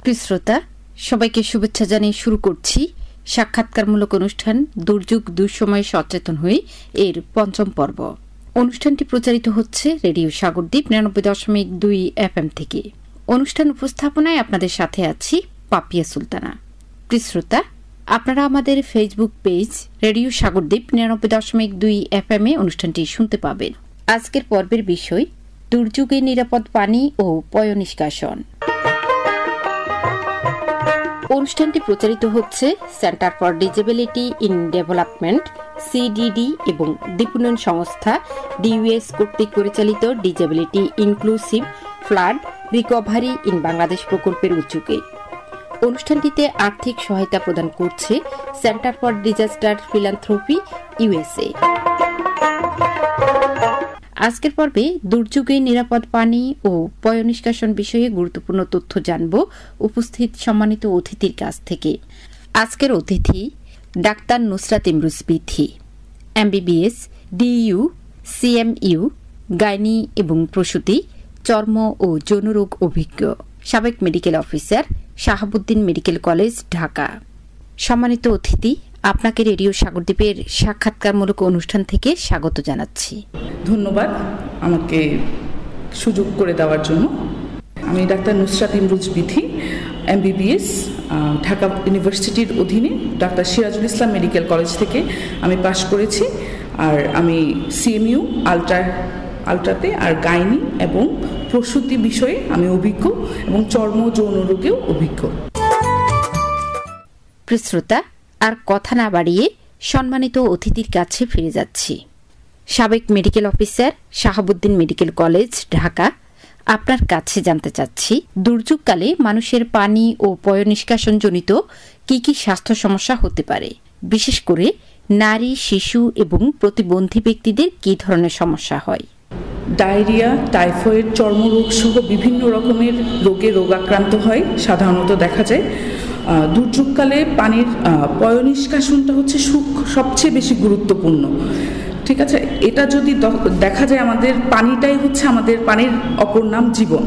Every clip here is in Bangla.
প্রিয় শ্রোতা, সবাইকে শুভেচ্ছা জানিয়ে শুরু করছি সাক্ষাৎকারমূলক অনুষ্ঠান দুর্যোগ দুঃসময়ে সচেতন হয়ে এর পঞ্চম পর্ব। অনুষ্ঠানটি প্রচারিত হচ্ছে রেডিও সাগরদ্বীপ ৯৯.২ FM থেকে। অনুষ্ঠান উপস্থাপনায় আপনাদের সাথে আছি পাপিয়া সুলতানা। প্রিয় শ্রোতা, আপনারা আমাদের Facebook page radio Sagardwip ৯৯.২ FM অনুষ্ঠানটি শুনতে পাবেন। আজকের পর্বের বিষয় দুর্যোগে নিরাপদ পানি ও পয়ঃনিষ্কাশন। অনুষ্ঠানটি প্রচারিত হচ্ছে centre for disability in development CDD এবং দীপুনয়ন সংস্থা DUS কর্তৃক পরিচালিত disability inclusive flood recovery in Bangladesh প্রকল্পের উদ্যোগে। অনুষ্ঠানটিতে আর্থিক সহায়তা প্রদান করছে centre for disaster philanthropy USA। আজকের পর্বে দুর্যোগে নিরাপদ পানি ও পয়ঃনিষ্কাশন বিষয়ে গুরুত্বপূর্ণ তথ্য জানব উপস্থিত সম্মানিত অতিথির কাছ থেকে। আজকের অতিথি doctor Nusrat Imroz Bithi, MBBS, DU, CMU, gynae এবং প্রসূতি, চর্ম ও যৌনরোগ অভিজ্ঞ, সাবেক medical officer, Shahabuddin medical college, Dhaka. সম্মানিত অতিথি, আপনাকে রেডিও সাগরদ্বীপের সাক্ষাৎকারমূলক অনুষ্ঠান থেকে স্বাগত জানাচ্ছি। ধন্যবাদ আমাকে সুযোগ করে দেওয়ার জন্য। আমি ডাক্তার নুসরাত ইমরোজ বিথি, MBBS, ঢাকা ইউনিভার্সিটির অধীনে doctor Sirajul Islam medical college থেকে আমি পাশ করেছি। আর আমি CMU আলট্রাতে আর গাইনি এবং প্রসূতি বিষয়ে আমি অভিজ্ঞ এবং চর্ম যৌন রোগেও অভিজ্ঞ। প্রিয় শ্রোতা, আর কথা না বাড়িয়ে সম্মানিত অতিথির কাছে ফিরে যাচ্ছি। সাবেক medical officer, Shahabuddin medical college, Dhaka, আপনার কাছে জানতে চাচ্ছি দুর্যোগকালে মানুষের পানি ও পয়ঃনিষ্কাশনজনিত কি কি স্বাস্থ্য সমস্যা হতে পারে, বিশেষ করে নারী, শিশু এবং প্রতিবন্ধী ব্যক্তিদের কি ধরনের সমস্যা হয়? ডায়রিয়া, টাইফয়েড, চর্মরোগ সহ বিভিন্ন রকমের রোগাক্রান্ত হয় সাধারণত দেখা যায়। দুর্যোগকালে পানির পয়ঃনিষ্কাশনটা হচ্ছে সবচেয়ে বেশি গুরুত্বপূর্ণ। ঠিক আছে, এটা যদি দেখা যায় আমাদের পানিটাই হচ্ছে আমাদের পানির অপর নাম জীবন।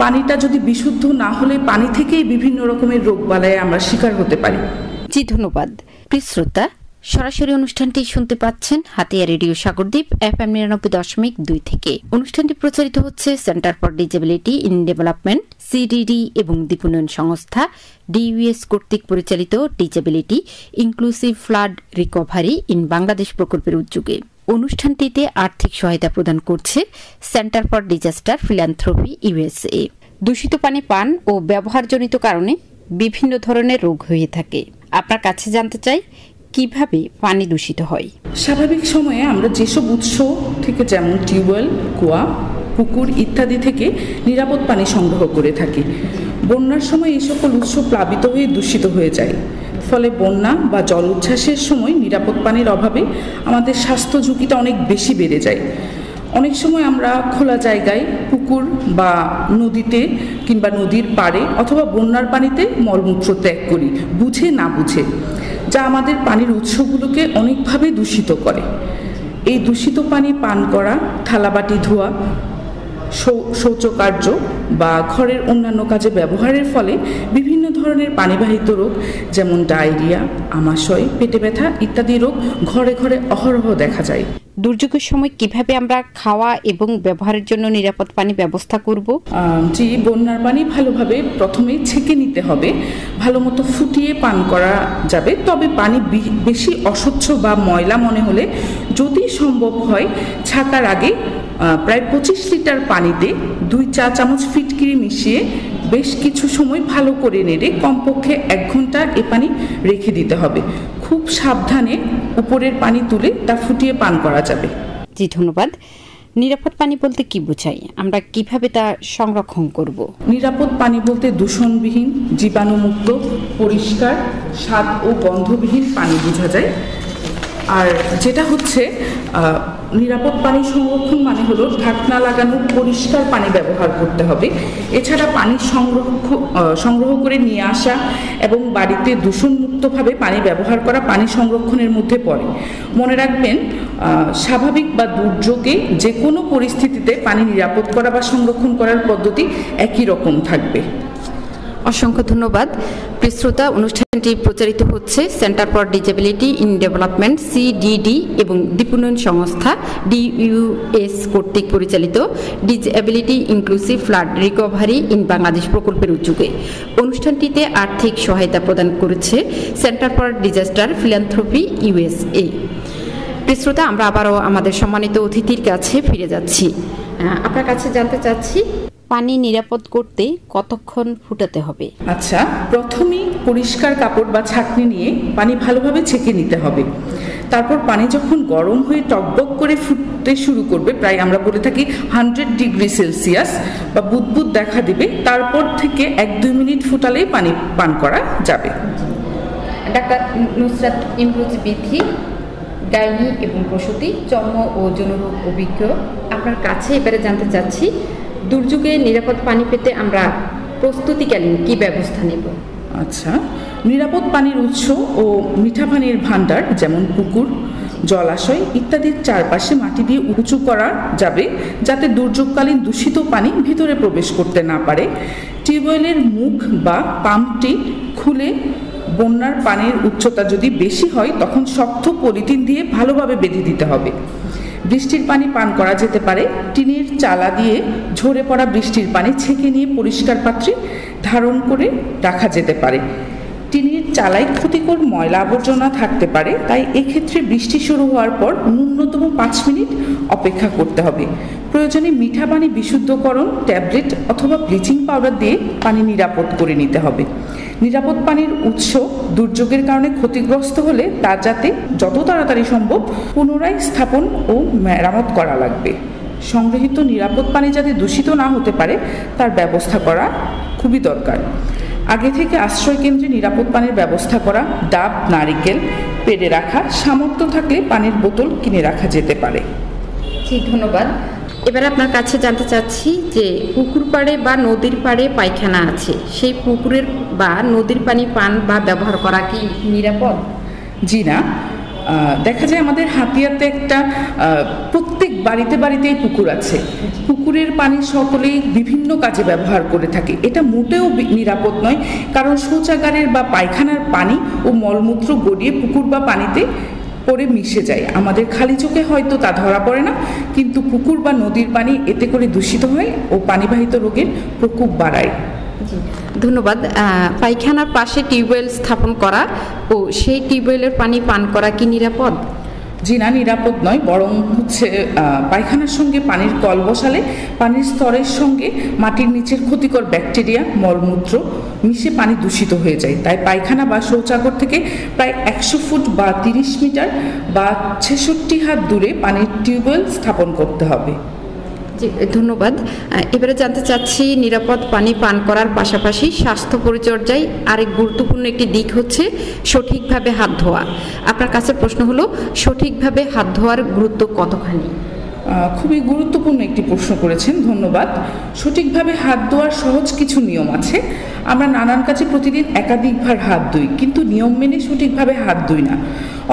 পানিটা যদি বিশুদ্ধ না হলে পানি থেকেই বিভিন্ন রকমের রোগবালায় আমরা শিকার হতে পারি। জি, ধন্যবাদ। প্রিয় শ্রোতা, সরাসরি অনুষ্ঠানটি শুনতে পাচ্ছেন হাতিয়া রেডিও সাগরদ্বীপ FM ৯৯.২ থেকে। অনুষ্ঠানটি প্রচারিত হচ্ছে centre for disability in development CDD এবং দীপুনয়ন সংস্থা DUS কর্তৃক পরিচালিত disability inclusive flood recovery in Bangladesh প্রকল্পের উদ্যোগে। অনুষ্ঠানটিতে আর্থিক সহায়তা প্রদান করছে centre for disaster philanthropy USA। দূষিত পানি পান ও ব্যবহারজনিত কারণে বিভিন্ন ধরনের রোগ হয়ে থাকে। আপনার কাছে জানতে চাই কিভাবে পানি দূষিত হয়। স্বাভাবিক সময়ে আমরা যেসব উৎস থেকে, যেমন টিউবওয়েল, কুয়া, পুকুর ইত্যাদি থেকে নিরাপদ পানি সংগ্রহ করে থাকি। বন্যার সময় এই সকল উৎস প্লাবিত হয়ে দূষিত হয়ে যায়। ফলে বন্যা বা জল উচ্ছ্বাসের সময় নিরাপদ পানির অভাবে আমাদের স্বাস্থ্য ঝুঁকিটা অনেক বেশি বেড়ে যায়। অনেক সময় আমরা খোলা জায়গায়, পুকুর বা নদীতে কিংবা নদীর পাড়ে অথবা বন্যার পানিতে মলমূত্র ত্যাগ করি, বুঝে না বুঝে, যা আমাদের পানির উৎসগুলোকে অনেকভাবে দূষিত করে। এই দূষিত পানি পান করা, থালাবাটি ধোয়া, শৌচকার্য বা ঘরের অন্যান্য কাজে ব্যবহারের ফলে বিভিন্ন ধরনের পানিবাহিত রোগ যেমন ডায়রিয়া, আমাশয়, পেটে ব্যথা ইত্যাদি রোগ ঘরে ঘরে অহরহ দেখা যায়। দুর্যোগের সময় কিভাবে আমরা খাওয়া এবং ব্যবহারের জন্য নিরাপদ পানি ব্যবস্থা করব? জি, বন্যার পানি ভালোভাবে প্রথমে ছেঁকে নিতে হবে। ভালো মতো ফুটিয়ে পান করা যাবে। তবে পানি বেশি অস্বচ্ছ বা ময়লা মনে হলে যদি সম্ভব হয় ছাকার আগে প্রায় 25 লিটার পানিতে 2 চা চামচ ফিটকিরি মিশিয়ে বেশ কিছু সময় ভালো করে নেড়ে কমপক্ষে 1 ঘন্টা এ পানি রেখে দিতে হবে। খুব সাবধানে উপরের পানি তুলে তা ফুটিয়ে পান করা যাবে। জি, ধন্যবাদ। নিরাপদ পানি বলতে কি বোঝায়? আমরা কিভাবে তা সংরক্ষণ করব? নিরাপদ পানি বলতে দূষণবিহীন, জীবাণুমুক্ত, পরিষ্কার, স্বাদ ও গন্ধবিহীন পানি বোঝা যায়। আর যেটা হচ্ছে নিরাপদ পানি সংরক্ষণ মানে হলো ঢাকনা লাগানো পরিষ্কার পানি ব্যবহার করতে হবে। এছাড়া পানি সংগ্রহ করে নিয়ে আসা এবং বাড়িতে দূষণমুক্তভাবে পানি ব্যবহার করা পানি সংরক্ষণের মধ্যে পড়ে। মনে রাখবেন, স্বাভাবিক বা দুর্যোগে যে কোনো পরিস্থিতিতে পানি নিরাপদ করা বা সংরক্ষণ করার পদ্ধতি একই রকম থাকবে। অসংখ্য ধন্যবাদ। প্রিয় শ্রোতা, অনুষ্ঠানটি প্রচারিত হচ্ছে centre for disability in development CDD এবং দ্বীপ উন্নয়ন সংস্থা DUS কর্তৃক পরিচালিত disability inclusive flood recovery in Bangladesh প্রকল্পের উদ্যোগে। অনুষ্ঠানটিতে আর্থিক সহায়তা প্রদান করেছে centre for disaster philanthropy USA। প্রিয় শ্রোতা, আমরা আবারও আমাদের সম্মানিত অতিথির কাছে ফিরে যাচ্ছি। আপনার কাছে জানতে চাচ্ছি, পানি নিরাপদ করতে কতক্ষণ ফুটাতে হবে? আচ্ছা, প্রথমেই পরিষ্কার কাপড় বা ছাঁকনি নিয়ে পানি ভালোভাবে ছেঁকে নিতে হবে। তারপর পানি যখন গরম হয়ে টকবক করে ফুটতে শুরু করবে, প্রায় আমরা বলে থাকি 100 ডিগ্রি সেলসিয়াস বা বুদবুদ দেখা দিবে, তারপর থেকে 1-2 মিনিট ফুটালেই পানি পান করা যাবে। ডাক্তার নুসরাত ইমরোজ বিথি, গাইনি এবং প্রসূতি, চর্ম ও যৌনরোগ অভিজ্ঞ, আপনার কাছে এবারে জানতে চাচ্ছি, দুর্যোগে নিরাপদ পানি পেতে আমরা প্রস্তুতিকালীন কি ব্যবস্থা নেব? আচ্ছা, নিরাপদ পানির উৎস ও মিঠা পানির ভাণ্ডার যেমন পুকুর, জলাশয় ইত্যাদির চারপাশে মাটি দিয়ে উঁচু করা যাবে, যাতে দুর্যোগকালীন দূষিত পানি ভিতরে প্রবেশ করতে না পারে। টিউবওয়েলের মুখ বা পাম্পটি খুলে বন্যার পানির উচ্চতা যদি বেশি হয় তখন শক্ত পলিথিন দিয়ে ভালোভাবে বেঁধে দিতে হবে। বৃষ্টির পানি পান করা যেতে পারে। টিনের চালা দিয়ে ঝরে পড়া বৃষ্টির পানি ছেঁকে নিয়ে পরিষ্কার পাত্রে ধারণ করে রাখা যেতে পারে। টিনের চালায় ক্ষতিকর ময়লা আবর্জনা থাকতে পারে, তাই এক্ষেত্রে বৃষ্টি শুরু হওয়ার পর ন্যূনতম 5 মিনিট অপেক্ষা করতে হবে। প্রয়োজনে মিঠা পানি বিশুদ্ধকরণ ট্যাবলেট অথবা ব্লিচিং পাউডার দিয়ে পানি নিরাপদ করে নিতে হবে। নিরাপদ পানির উৎস দুর্যোগের কারণে ক্ষতিগ্রস্ত হলে তা যাতে যত তাড়াতাড়ি সম্ভব পুনরায় স্থাপন ও মেরামত করা লাগবে। সংগৃহীত নিরাপদ পানি যাতে দূষিত না হতে পারে তার ব্যবস্থা করা খুবই দরকার। আগে থেকে আশ্রয় কেন্দ্রে নিরাপদ পানির ব্যবস্থা করা, ডাব, নারিকেল পেড়ে রাখা, সামর্থ্য থাকলে পানির বোতল কিনে রাখা যেতে পারে। জি, ধন্যবাদ। এবার আপনার কাছে জানতে চাচ্ছি যে পুকুর পাড়ে বা নদীর পাড়ে পায়খানা আছে, সেই পুকুরের বা নদীর পানি পান বা ব্যবহার করা কি নিরাপদ? জি না, দেখা যায় আমাদের হাতিয়াতে একটা প্রত্যেক বাড়িতে বাড়িতেই পুকুর আছে। পুকুরের পানি সকলেই বিভিন্ন কাজে ব্যবহার করে থাকে, এটা মোটেও নিরাপদ নয়, কারণ শৌচাগারের বা পায়খানার পানি ও মলমূত্র গড়িয়ে পুকুর বা পানিতে পরে মিশে যায়। আমাদের খালি চোখে হয়তো তা ধরা পড়ে না, কিন্তু পুকুর বা নদীর পানি এতে করে দূষিত হয় ও পানিবাহিত রোগের প্রকোপ বাড়ায়। ধন্যবাদ। পায়খানার পাশে টিউবওয়েল স্থাপন করা ও সেই টিউবওয়েলের পানি পান করা কি নিরাপদ? জি না, নিরাপদ নয়, বরং পায়খানার সঙ্গে পানির কল বসালে পানির স্তরের সঙ্গে মাটির নিচের ক্ষতিকর ব্যাকটেরিয়া, মলমূত্র মিশে পানি দূষিত হয়ে যায়। তাই পায়খানা বা শৌচাগার থেকে প্রায় 100 ফুট বা 30 মিটার বা 66 হাত দূরে পানির টিউবওয়েল স্থাপন করতে হবে। জি, ধন্যবাদ। এবারে জানতে চাচ্ছি, নিরাপদ পানি পান করার পাশাপাশি স্বাস্থ্য পরিচর্যায় আরেক গুরুত্বপূর্ণ একটি দিক হচ্ছে সঠিকভাবে হাত ধোয়া। আপনার কাছে প্রশ্ন হলো, সঠিকভাবে হাত ধোয়ার গুরুত্ব কতখানি? খুবই গুরুত্বপূর্ণ একটি প্রশ্ন করেছেন, ধন্যবাদ। সঠিকভাবে হাত ধোয়ার সহজ কিছু নিয়ম আছে। আমরা নানান কাজে প্রতিদিন একাধিকবার হাত ধুই, কিন্তু নিয়ম মেনে সঠিকভাবে হাত ধুই না।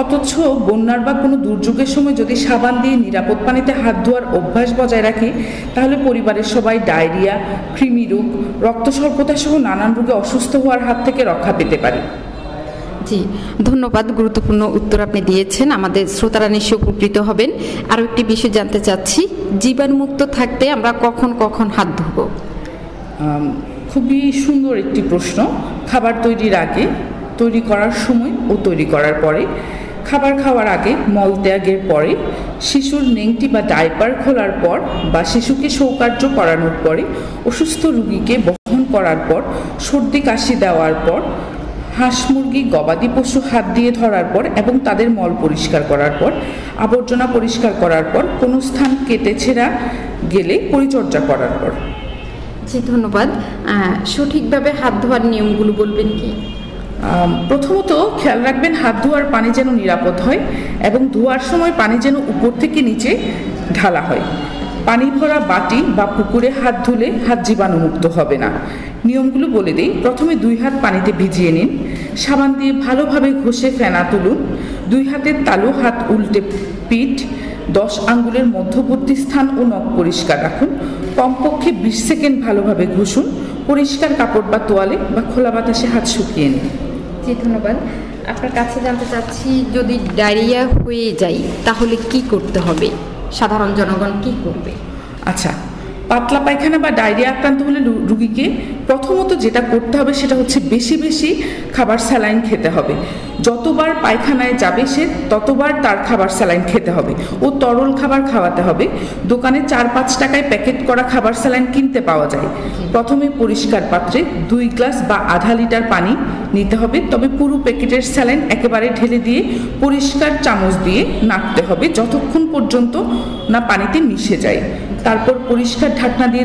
অথচ বন্যার বা কোনো দুর্যোগের সময় যদি সাবান দিয়ে নিরাপদ পানিতে হাত ধোয়ার অভ্যাস বজায় রাখি, তাহলে পরিবারের সবাই ডায়রিয়া, কৃমি রোগ, রক্ত স্বল্পতা সহ নানান রোগে অসুস্থ হওয়ার হাত থেকে রক্ষা পেতে পারি। জি, ধন্যবাদ। গুরুত্বপূর্ণ উত্তর আপনি দিয়েছেন, আমাদের শ্রোতারা নিশ্চয়ই উপকৃত হবেন। আরও একটি বিষয় জানতে চাচ্ছি, জীবাণুমুক্ত থাকতে আমরা কখন কখন হাত ধোব? খুবই সুন্দর একটি প্রশ্ন। খাবার তৈরির আগে, তৈরি করার সময় ও তৈরি করার পরে, খাবার খাওয়ার আগে, মল ত্যাগের পরে, শিশুর নেংটি বা ডাইপার খোলার পর বা শিশুকে শৌচার্য করানোর পরে, অসুস্থ রোগীকে বহন করার পর, সর্দি কাশি দেওয়ার পর, হাঁস, মুরগি, গবাদি পশু হাত দিয়ে ধরার পর এবং তাদের মল পরিষ্কার করার পর, আবর্জনা পরিষ্কার করার পর, কোনো স্থান কেটে ছেঁড়া গেলে পরিচর্যা করার পর। জি, ধন্যবাদ। সঠিকভাবে হাত ধোয়ার নিয়মগুলো বলবেন কি? প্রথমত খেয়াল রাখবেন হাত ধোয়ার পানি যেন নিরাপদ হয় এবং ধোয়ার সময় পানি যেন উপর থেকে নিচে ঢালা হয়। পানি ভরা বাটি বা পুকুরে হাত ধুলে হাত জীবাণুমুক্ত হবে না। নিয়মগুলো বলে দিই। প্রথমে 2 হাত পানিতে ভিজিয়ে নিন, সাবান দিয়ে ভালোভাবে ঘষে ফেনা তুলুন। 2 হাতের তালু হাত উল্টে পিঠ 10 আঙ্গুলের মধ্যবর্তী স্থান ও নখ পরিষ্কার রাখুন। কমপক্ষে 20 সেকেন্ড ভালোভাবে ঘষুন। পরিষ্কার কাপড় বা তোয়ালে বা খোলা বাতাসে হাত শুকিয়ে নিন। জি, ধন্যবাদ। আপনার কাছে জানতে চাচ্ছি, যদি ডায়রিয়া হয়ে যায় তাহলে কি করতে হবে, সাধারণ জনগণ কি করবে? আচ্ছা, পাতলা পায়খানা বা ডায়রিয়া আক্রান্ত হলে রুগীকে প্রথমত যেটা করতে হবে সেটা হচ্ছে বেশি বেশি খাবার স্যালাইন খেতে হবে। যতবার পায়খানায় যাবে সে ততবার তার খাবার স্যালাইন খেতে হবে ও তরল খাবার খাওয়াতে হবে। দোকানে 4-5 টাকায় প্যাকেট করা খাবার স্যালাইন কিনতে পাওয়া যায়। প্রথমে পরিষ্কার পাত্রে 2 গ্লাস বা আধা লিটার পানি নিতে হবে, তবে পুরো প্যাকেটের স্যালাইন একেবারে ঢেলে দিয়ে পরিষ্কার চামচ দিয়ে নাড়তে হবে যতক্ষণ পর্যন্ত না পানিতে মিশে যায়। তারপর পরিষ্কার ঢাকনা দিয়ে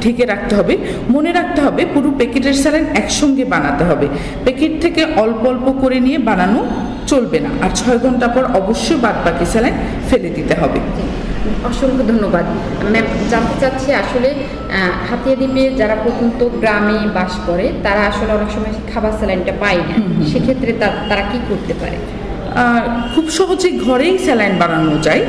ঢেকে রাখতে হবে। মনে রাখতে হবে পুরো প্যাকেটের স্যালাইন একসঙ্গে বানাতে হবে। প্যাকেট থেকে অল্প অল্প করে নিয়ে বানানো চলবে না, আর 6 ঘন্টা পর অবশ্যই বাদবাকি স্যালাইন ফেলে দিতে হবে। অসংখ্য ধন্যবাদ। ম্যাম, জানতে চাচ্ছি আসলে হাতিয়া দ্বীপে যারা প্রত্যন্ত গ্রামে বাস করে তারা আসলে অনেক সময় খাবার স্যালাইনটা পায় না, সেক্ষেত্রে তারা কি করতে পারে? খুব সহজেই ঘরেই স্যালাইন বানানো যায়,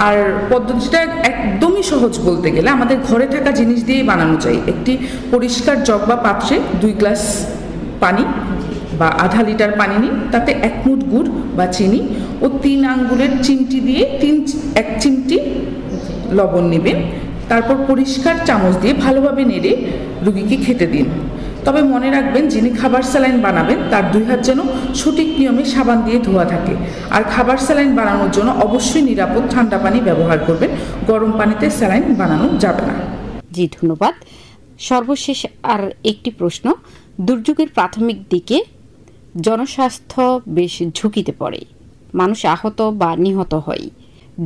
আর পদ্ধতিটা একদমই সহজ বলতে গেলে আমাদের ঘরে থাকা জিনিস দিয়েই বানানো যায়। একটি পরিষ্কার জগ বা পাত্রে 2 গ্লাস পানি বা আধা লিটার পানি নিন, তাতে 1 মুঠ গুড় বা চিনি ও 3 আঙ্গুলের চিমটি দিয়ে 1 চিমটি লবণ নেবেন। তারপর পরিষ্কার চামচ দিয়ে ভালোভাবে নেড়ে রুগীকে খেতে দিন। তবে মনে রাখবেন, যিনি খাবার স্যালাইন বানাবেন তার 2 হাত যেন সঠিক নিয়মে সাবান দিয়ে ধোয়া থাকে। আর খাবার স্যালাইন বানানোর জন্য অবশ্যই নিরাপদ ঠান্ডা পানি ব্যবহার করবেন, গরম পানিতে স্যালাইন বানানো যাবে না। জি, ধন্যবাদ। সর্বশেষ আর একটি প্রশ্ন, দুর্যোগের প্রাথমিক দিকে জনস্বাস্থ্য বেশ ঝুঁকিতে পড়ে, মানুষ আহত বা নিহত হয়,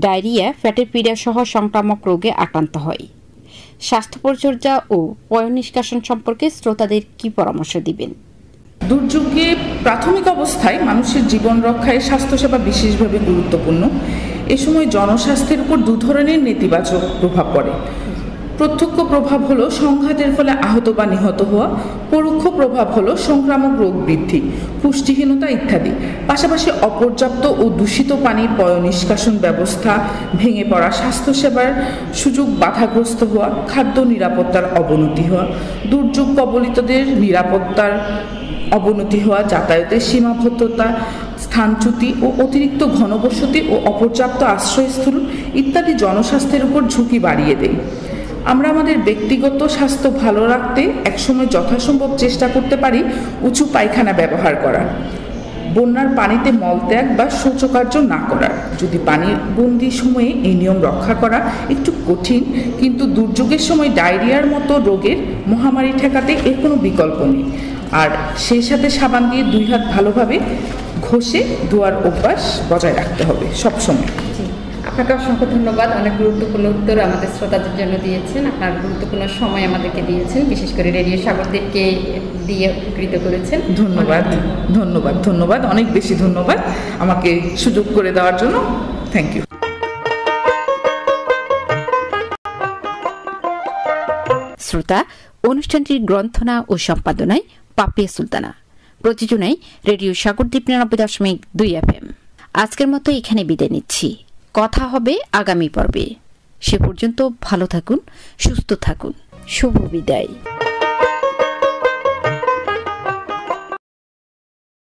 ডায়রিয়া, পেটের পীড়া সহ সংক্রামক রোগে আক্রান্ত হয়। স্বাস্থ্য পরিচর্যা ও পয়ঃনিষ্কাশন সম্পর্কে শ্রোতাদের কি পরামর্শ দিবেন? দুর্যোগে প্রাথমিক অবস্থায় মানুষের জীবন রক্ষায় স্বাস্থ্যসেবা বিশেষভাবে গুরুত্বপূর্ণ। এ সময় জনস্বাস্থ্যের উপর 2 ধরনের নেতিবাচক প্রভাব পড়ে। প্রত্যক্ষ প্রভাব হলো সংঘাতের ফলে আহত বা নিহত হওয়া, পরোক্ষ প্রভাব হলো সংক্রামক রোগ বৃদ্ধি, পুষ্টিহীনতা ইত্যাদি। পাশাপাশি অপর্যাপ্ত ও দূষিত পানি, পয়ঃনিষ্কাশন ব্যবস্থা ভেঙে পড়া, স্বাস্থ্যসেবার সুযোগ বাধাগ্রস্ত হওয়া, খাদ্য নিরাপত্তার অবনতি হওয়া, দুর্যোগ কবলিতদের নিরাপত্তার অবনতি হওয়া, যাতায়াতের সীমাবদ্ধতা, স্থানচ্যুতি ও অতিরিক্ত ঘনবসতি ও অপর্যাপ্ত আশ্রয়স্থল ইত্যাদি জনস্বাস্থ্যের উপর ঝুঁকি বাড়িয়ে দেয়। আমরা আমাদের ব্যক্তিগত স্বাস্থ্য ভালো রাখতে একসময় যথাসম্ভব চেষ্টা করতে পারি উঁচু পায়খানা ব্যবহার করার, বন্যার পানিতে মলত্যাগ বা শৌচকার্য না করার। যদি পানিবন্দি সময়ে এই নিয়ম রক্ষা করা একটু কঠিন, কিন্তু দুর্যোগের সময় ডায়রিয়ার মতো রোগের মহামারী ঠেকাতে এর কোনো বিকল্প নেই। আর সেই সাথে সাবান দিয়ে 2 হাত ভালোভাবে ঘষে ধোয়ার অভ্যাস বজায় রাখতে হবে সবসময়। আপনাকে অসংখ্য ধন্যবাদ। অনেক গুরুত্বপূর্ণ উত্তর আমাদের শ্রোতাদের জন্য দিয়েছেন, আপনার গুরুত্বপূর্ণ সময় আমাদেরকে দিয়েছেন, বিশেষ করে রেডিও সাগরদ্বীপকে দিয়ে উপকৃত করেছেন। ধন্যবাদ, ধন্যবাদ, ধন্যবাদ, অনেক বেশি ধন্যবাদ আমাকে সুযোগ করে দেওয়ার জন্য। Thank you. শ্রোতা, অনুষ্ঠানটির গ্রন্থনা ও সম্পাদনায় পাপিয়া সুলতানা, প্রযোজনায় রেডিও সাগরদ্বীপ 99.2 FM। আজকের মতো এখানে বিদায় নিচ্ছি। কথা হবে আগামী পর্বে। সে পর্যন্ত ভালো থাকুন, সুস্থ থাকুন। শুভ বিদায়।